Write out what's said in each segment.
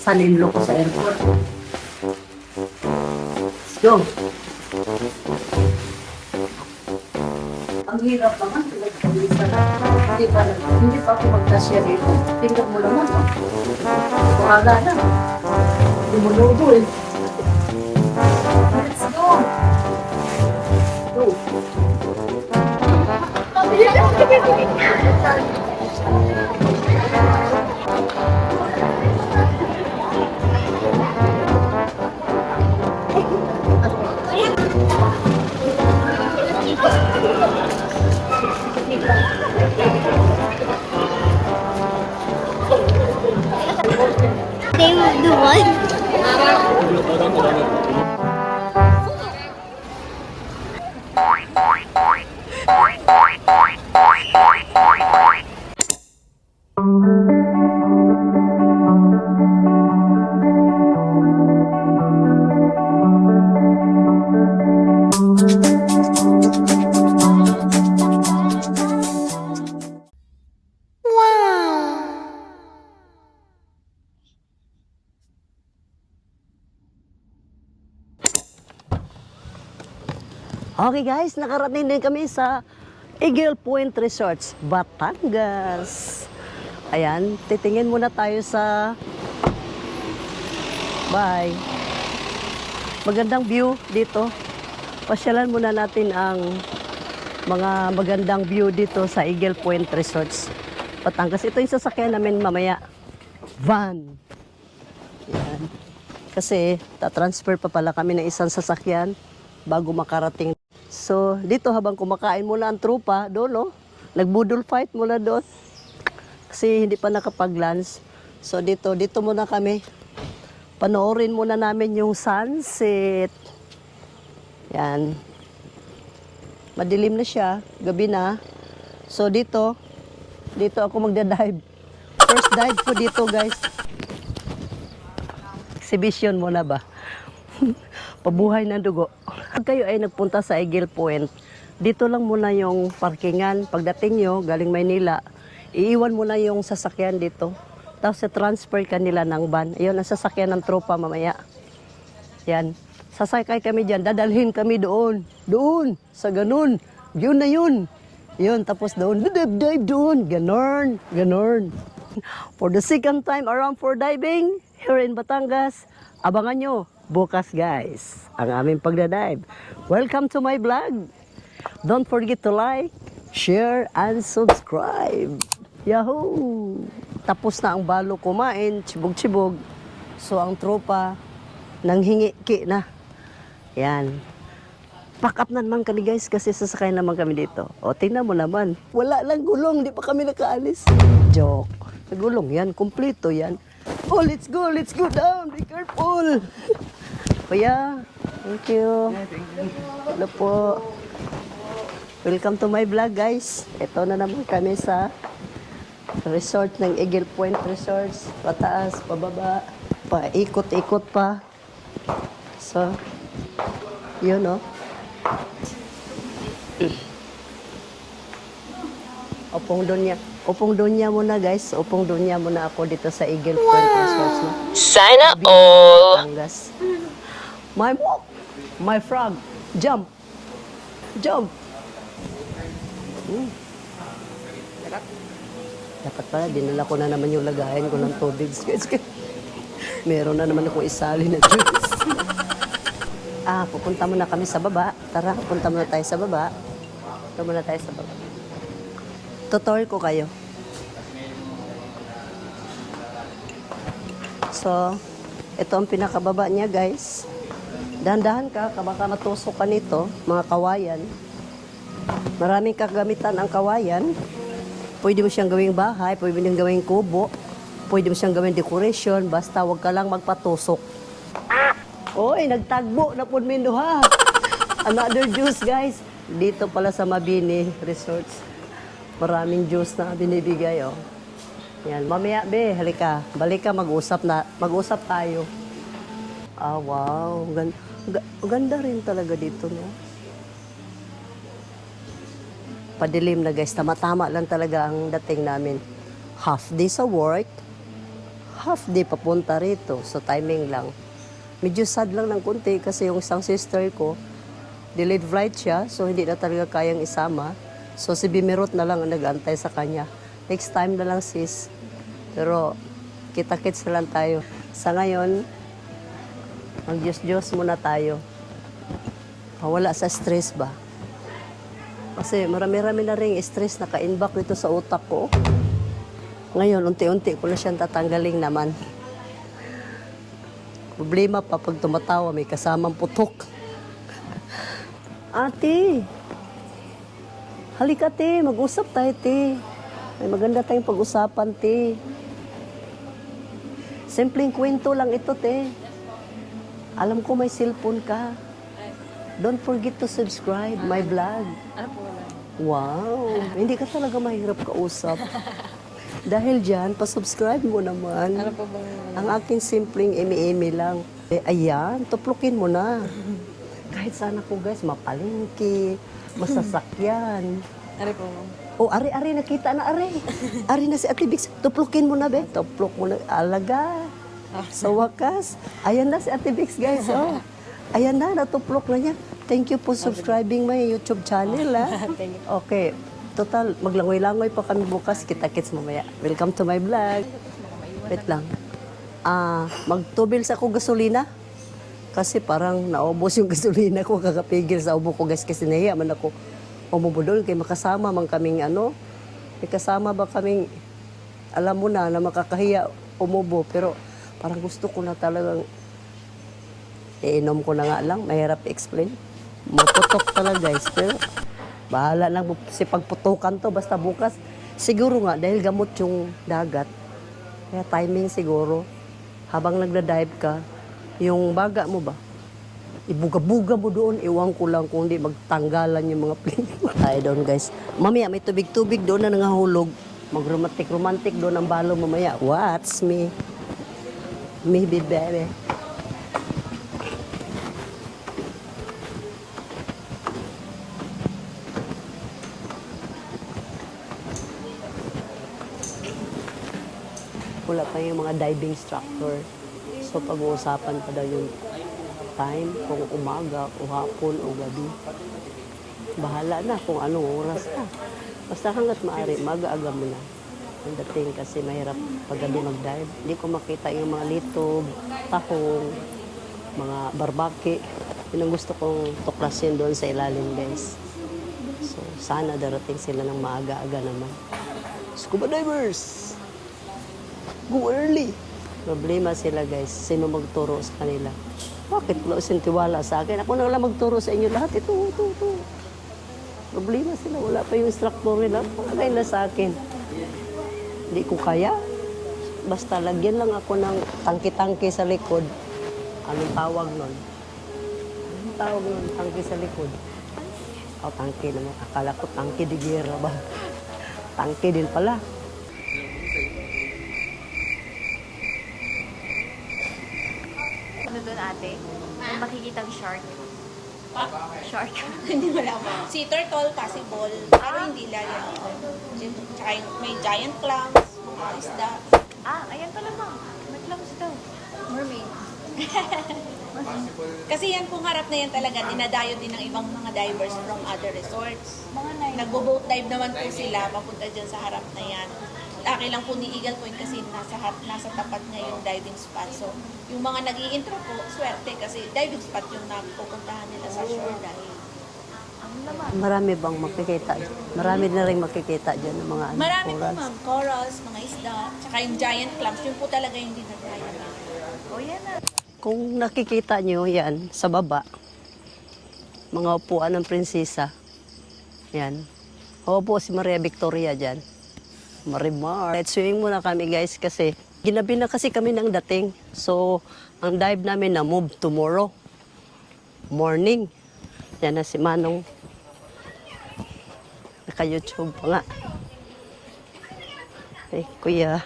Salilo ko sa airport. Let's go. Ang hirap naman. Hindi pa ako magkasya dito. Tingnan mo naman. Wala na. Hindi mo lubo eh. Let's go. Go. They were the one. Okay guys, nakarating din kami sa Eagle Point Resorts, Batangas. Ayan, titingin muna tayo sa... Bye. Magandang view dito. Pasyalan muna natin ang mga magandang view dito sa Eagle Point Resorts, Batangas. Ito yung sasakyan namin mamaya. Van. Ayan. Kasi tatransfer pa pala kami ng isang sasakyan bago makarating. So, dito habang kumakain muna ang trupa, doon, no? Nagbudol fight muna doon. Kasi hindi pa nakapag-lunch. So, dito muna kami. Panoorin muna namin yung sunset. Yan. Madilim na siya, gabi na. So, dito ako magda-dive. First dive ko dito, guys. Exhibition muna ba? Pabuhay ng dugo. Pag kayo ay nagpunta sa Eagle Point, dito lang muna yung parkingan. Pagdating nyo, galing Maynila, iiwan muna yung sasakyan dito. Tapos transfer ka nila ng van. Ayun, ang sasakyan ng tropa mamaya. Yan. Sasakay kami dyan, dadalhin kami doon. Doon, sa ganun. Yun na yun. Yun, tapos doon, dive doon. Ganon, ganon. For the second time around for diving, here in Batangas, abangan nyo. Bukas guys, ang aming pagdadive. Welcome to my vlog. Don't forget to like, share, and subscribe. Yahoo! Tapos na ang balo kumain, chibog-chibog. So ang tropa, nanghingi-ki na. Yan. Pack up na naman kami guys kasi sasakay naman kami dito. O tingnan mo naman, wala lang gulong, di pa kami nakaalis. Joke. Gulong yan, kumpleto yan. Oh, let's go down, be careful. Kuya, thank you. Hello po. Welcome to my vlog guys. Ito na naman kami sa resort ng Eagle Point Resorts. Pataas, pababa, paikot-ikot pa. So, yun no. Upong donya muna guys. Upong donya muna ako dito sa Eagle Point Resorts. No? Sana all. Batangas. My walk, my frog, jump, jump. Dapat pala, dinala ko na naman yung lagayan ko ng tubig. Meron na naman akong isali na juice. Pupunta muna kami sa baba. Tara, punta muna tayo sa baba. Punta muna tayo sa baba. Tutor ko kayo. So, ito ang pinakababa niya guys. Dahan-dahan ka, baka matusok ka nito, mga kawayan. Maraming kagamitan ang kawayan. Pwede mo siyang gawing bahay, pwede mo siyang gawing kubo, pwede mo siyang gawing decoration, basta wag ka lang magpatusok. Oy, nagtagbo na po mindo ha. Another juice guys. Dito pala sa Mabini Resorts. Maraming juice na binibigay oh. Yan, mamaya be, halika. Balik ka, mag-usap tayo. Wow. Ganda rin talaga dito, no? padilim na guys. Tama-tama lang talaga ang dating namin. Half day sa work, half day papunta rito. So timing lang. Medyo sad lang ng kunti kasi yung isang sister ko, delayed flight siya, so hindi na talaga kayang isama. So si Bimirot na lang ang nag-antay sa kanya. Next time na lang sis. Pero kita-kits na lang tayo. Sa ngayon, mag-Diyos-Diyos muna tayo. Pawala sa stress ba? Kasi marami-rami na rin stress na ka-inback dito sa utak ko. Ngayon, unti-unti ko na siyang tatanggaling naman. Problema pa pag tumatawa, may kasamang putok. Ate, halika te, mag-usap tayo te. May maganda tayong pag-usapan te. Simpleng kwento lang ito te. Alam ko may cellphone ka. Don't forget to subscribe my vlog. Wow, hindi ka talaga mahirap kausap. Dahil dyan, pasubscribe mo naman. Ang aking simpleng emi-emi lang. Ayan, tuplukin mo na. Kahit sana ko guys, mapalingki, masasakyan. Ari po, ma'am. Oh, ari-ari, nakita na ari. Ari na si Ate Bix. Tuplukin mo na, be. Tuplok mo na. Alaga. Sa wakas. Ayan na si Ate Bix, guys. Oh. Ayan na, natuplok na niya. Thank you for subscribing my YouTube channel, ha. Thank you. Okay. Total, maglangoy-langoy pa kami bukas. Kita-kits mamaya. Welcome to my vlog. Wait lang. Magtubil sa ako gasolina. Kasi parang naubos yung gasolina ko. Kakapigil sa ubo ko, guys. Kasi nahiya man ako umubudol. Kaya makasama man kaming ano. May kasama ba kaming, alam mo na makakahiya umubo. Pero parang gusto ko na talagang iinom ko na nga lang. Mahirap i-explain. Maputok talaga, guys. Pero bahala lang si pagputukan to. Basta bukas, siguro nga, dahil gamot yung dagat. Kaya timing siguro. Habang nagda-dive ka, yung baga mo ba, ibuga-buga mo doon, iwan ko lang kung hindi magtanggalan yung mga plane. Tayo doon guys. Mamaya may tubig-tubig doon na nangahulog. Mag-romantic doon ang balo mamaya. What's me? Me be baby. Wala pa yung mga diving instructor. So pag-uusapan pa daw yung time, kung umaga o hapon o gabi. Bahala na kung anong oras ka. Basta hanggat maaari, mag-aaga mo na. Ang dating kasi mahirap pag gabi mag-dive. Hindi ko makita yung mga litob, tahong, mga barbaki. Yun ang gusto kong tuklasin doon sa ilalim, guys. So sana darating sila ng maaga-aga naman. Scuba divers! Go early! Problema sila guys, sino magturo sa kanila? Bakit wala siyang tiwala sa akin? Ako na lang magturo sa inyo lahat. Ito. Problema sila, wala pa yung instructor nila. Pagkakay na sa akin. Hindi ko kaya. Basta lagyan lang ako ng tangki-tangki sa likod. Anong tawag nun? Anong tawag nun? Tangki sa likod. Tangki naman. Akala ko tangki de guerra ba? Tangki din pala. Ano doon ate? May makikitang shark. Shark. Hindi wala pa. Si turtle, possible. Pero hindi lalo. Tsaka yung may giant clams, mga isda. Ayan pala ma'am. May clams daw. Mermaid. Kasi yan pong harap na yan talaga, dinadayo din ng ibang mga divers from other resorts. Nagbo-boat dive naman po sila, papunta dyan sa harap na yan. Laki lang po ni Eagle Point kasi nasa tapat niya yung diving spot. So, yung mga nag-i-intro po, swerte kasi diving spot yung napupuntahan nila sa shore dahil. Marami bang makikita? Marami na rin makikita dyan ng mga Marami po corals. ma'am, corals, mga isda, tsaka yung giant clams, yun po talaga yung dinadayo. Yan na. Kung nakikita nyo yan sa baba, mga upuan ng prinsesa, yan. Opo si Maria Victoria dyan. Marimar. Let's swim muna kami guys kasi ginabi na kasi kami ng dating. So, ang dive namin na move tomorrow morning. Yan na si Manong. Naka-YouTube pa nga. Kuya,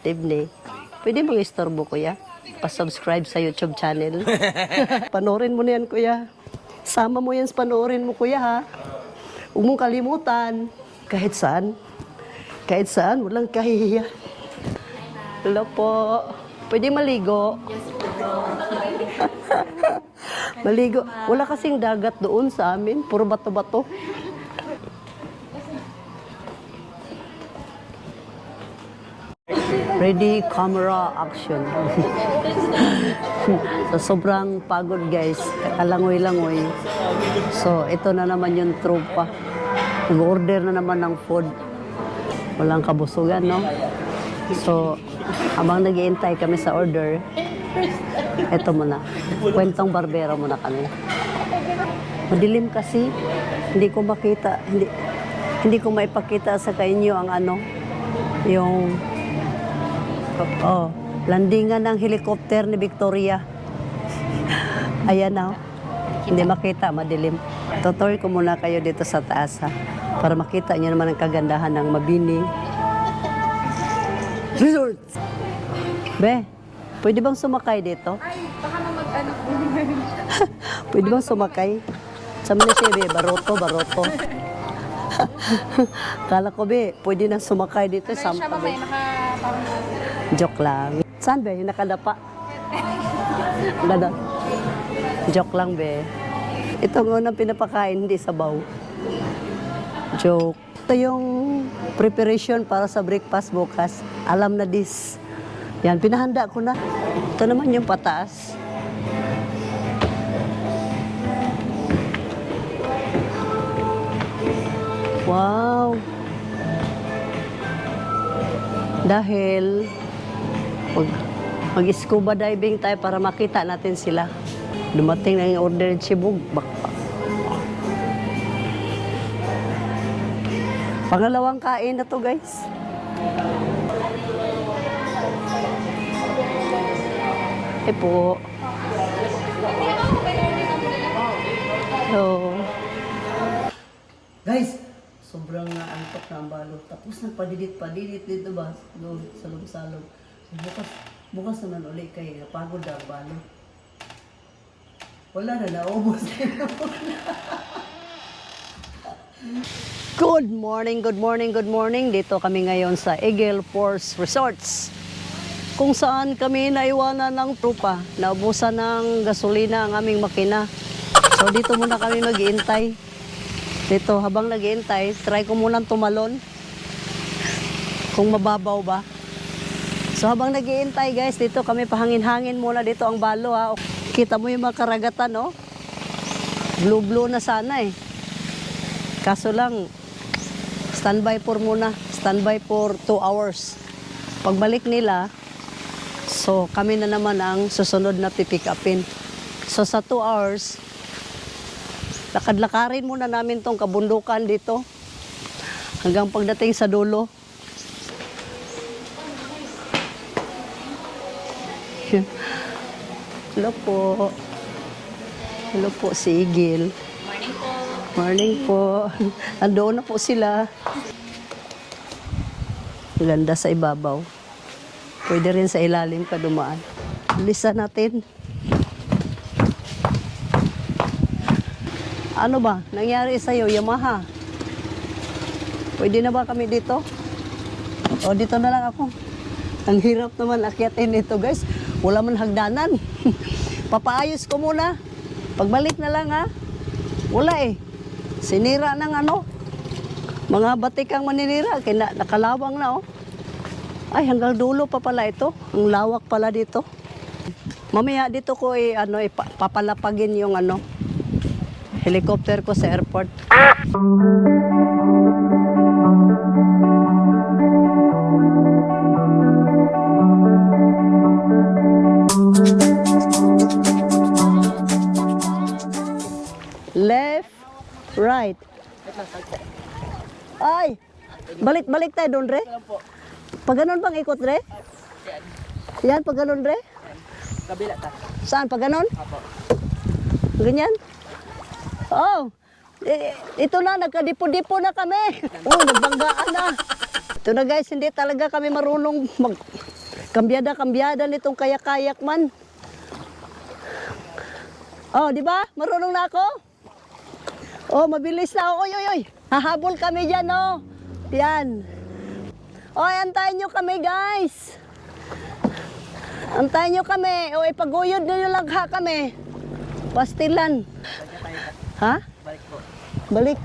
Tibney, pwede mong istorbo kuya? Pa-subscribe sa YouTube channel. Panoorin mo na yan kuya. Sama mo yan sa panoorin mo kuya ha. Huwag mong kalimutan, kahit saan, walang kahihiya. Hello po. Pwede maligo? Maligo. Wala kasing dagat doon sa amin. Puro bato-bato. Ready, camera, action. So, sobrang pagod guys. Kalangoy-langoy. So, ito na naman yung tropa. Nag-order na naman ng food. Walang kabusugan, no? So, habang nag-iintay kami sa order, ito muna. Kwentong barbero muna kami. Madilim kasi. Hindi ko makita. Hindi ko maipakita sa inyo ang yung landingan ng helicopter ni Victoria. Ayan na. Hindi makita, madilim. Tutuloy ko muna kayo dito sa taas ha, para makita niyo naman ang kagandahan ng Mabini Resort. Be, pwede bang sumakay dito? Ay, baka na mag-ano po. Pwede bang sumakay? Sabi na siya, be, baroto. Kala ko, be, pwede nang sumakay dito. Siya Sampa, mamaya, be. parang Joke lang. Saan, be? Yung nakadapa? Ganda. Joke lang, be. Ito ang unang pinapakain, hindi sabaw. Joke. Ito yung preparation para sa breakfast bukas. Alam na this. Yan, pinahanda ko na. Ito naman yung pataas. Wow! Dahil mag-scuba diving tayo para makita natin sila. Dumating na yung order ng Cebu. Pangalawang kain na to, guys. Po. Hello. Guys, sobrang antok na ang balot. Tapos nagpadilit dito ba? Doon, salong-salong. Bukas naman ulit kayo. Napagod na ang balot. Wala na, naubos na. Good morning. Dito kami ngayon sa Eagle Force Resorts, kung saan kami naiwanan ng trupa. Naubusan ng gasolina ang aming makina. So dito muna kami mag-iintay. Dito habang nag-iintay, try ko munang tumalon kung mababaw ba. So habang nag-iintay guys, dito kami pahangin-hangin muna dito ang balo ha. Kita mo yung mga karagatan, no? Blue na sana eh. Kaso lang, standby for 2 hours. Pagbalik nila, so kami na naman ang susunod na pipick upin. So sa 2 hours, lakad-lakarin muna namin tong kabundukan dito hanggang pagdating sa dulo. Hello po si Igil. Morning po. Andoon na po sila. Ganda sa ibabaw. Pwede rin sa ilalim ka dumaan. Lisa natin. Ano ba? Nangyari sa'yo, Yamaha? Pwede na ba kami dito? O, dito na lang ako. Ang hirap naman akyatin ito, guys. Wala man hagdanan. Papaayos ko muna. Pagbalik na lang, ha? Wala eh. Sinira ng mga batikang maninira. Kaya nakalawang na, oh. Ay, hanggang dulo pa pala ito. Ang lawak pala dito. Mamaya dito ko papalapagin yung helicopter ko sa airport. Left, right. Ay, balik tayo doon, Re. Pag ganun bang ikot, Re? Yan, pag ganun, Re? Kabila ta. Saan, pag ganun? Ganyan? Oh, ito na, nagkadipo-dipo na kami. Oh, nagbanggaan na. Ito na guys, hindi talaga kami marunong kambyada nitong kayak-kayak man. Oh, di ba? Marunong na ako? Oh, mabilis na ako. Oy. Hahabol kami dyan, oh. Yan. Oy, antayin nyo kami, guys. Antayin nyo kami. O, ipaguyod nyo lang ha kami. Pastilan. Ha? Balik.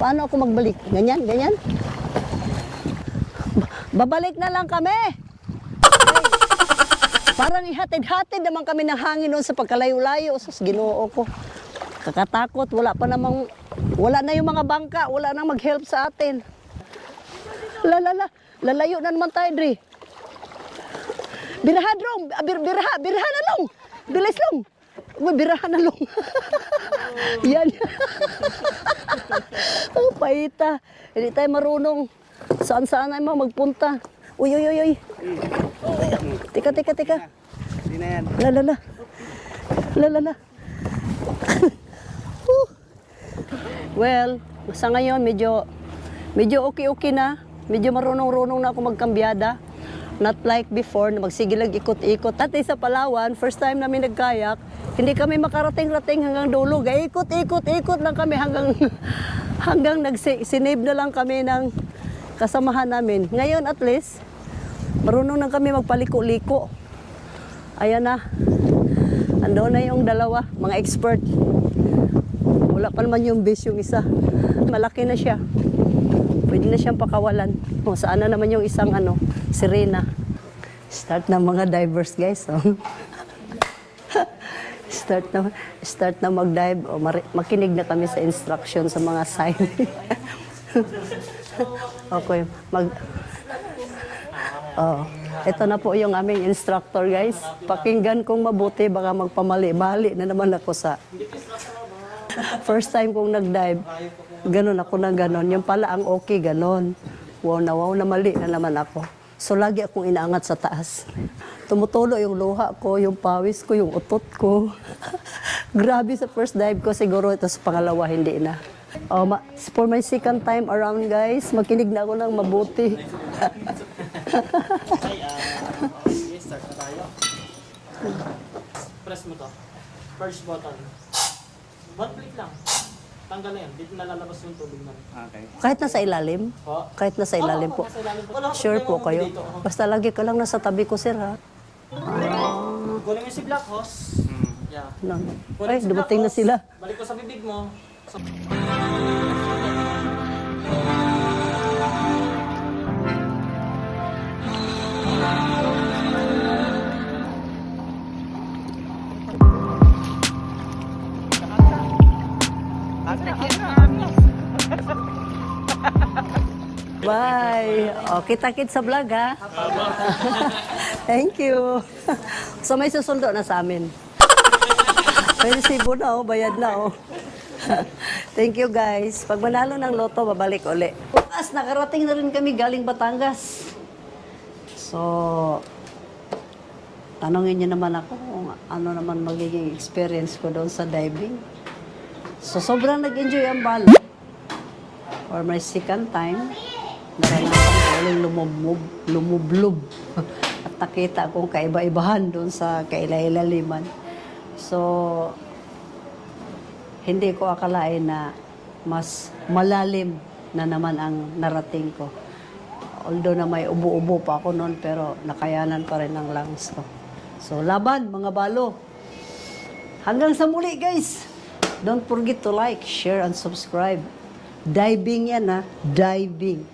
Paano ako magbalik? Ganyan, ganyan? Babalik na lang kami. Parang ihatid-hatid naman kami ng hangin noon sa pagkalayo-layo. Sus, Ginoo ko. Kakatakot. Wala na yung mga bangka. Wala nang mag-help sa atin. Lalayo na naman tayo, Dre. Birahan, Dong. Birahan na lang. Bilis lang. Uy, birahan na lang. Yan. Oh, paita. Hindi tayo marunong. Saan-saan na mo magpunta. Uy. Tika. Hindi na yan. Lala. Well, sa ngayon medyo okay na. Medyo marunong na ako magkambyada. Not like before na magsigilag ikot-ikot. Dati sa Palawan, first time namin nagkayak, hindi kami makarating-rating hanggang dulo. Ikot-ikot lang kami hanggang sinave na lang kami ng kasamahan namin. Ngayon at least, marunong na kami magpaliko-liko. Ayan na. Ando na yung dalawa, mga expert. Wala pa naman yung base yung isa. Malaki na siya. Pwede na siyang pakawalan. O, saan na naman yung isang sirena. Start na mga divers, guys. Oh. Start na mag-dive. O, makinig na kami sa instruction sa mga sign. Okay. Ito na po yung aming instructor, guys. Pakinggan kong mabuti, baka magpamali-bali na naman ako sa first time kong nag-dive. Ganon ako na ganon. Yung pala ang okay, ganon. Wow na mali na naman ako. So lagi akong inaangat sa taas. Tumutulo yung luha ko, yung pawis ko, yung utot ko. Grabe sa first dive ko. Siguro ito sa pangalawa, hindi na. For my second time around, guys, makinig na ako ng mabuti. Start na tayo. Press mo to. First button. One click lang. Tanggal na yan. Dito nalalabas yung tubig na. Okay. Kahit nasa ilalim? Po? Kahit nasa ilalim po. Nasa ilalim po. Wala akong Sure po problema kayo. dito. Basta lagi ka lang nasa tabi ko, sir, ha? Kunin mo si Black Horse. Yeah. No. Kunin Ay, si dumating na Black sila. Horse. Balik ko sa bibig mo. Bye. Kita-kit sa vlog, ha? Thank you. So, may susundo na sa amin. May resibo na, bayad na, Thank you, guys. Pag manalo ng loto, babalik uli. Bukas, nakarating na rin kami galing Batangas. So, tanongin niyo naman ako kung ano naman magiging experience ko doon sa diving. So, sobrang nag-enjoy ang balo. For my second time, naranasan ko uling lumublob. At nakita akong kaiba-ibahan doon sa kailaliman. So, hindi ko akalain na mas malalim na naman ang narating ko. Although na may ubo-ubo pa ako noon, pero nakayanan pa rin ang lungs ko. So, laban, mga balo. Hanggang sa muli, guys. Don't forget to like, share, and subscribe. Diving yan, ha? Diving.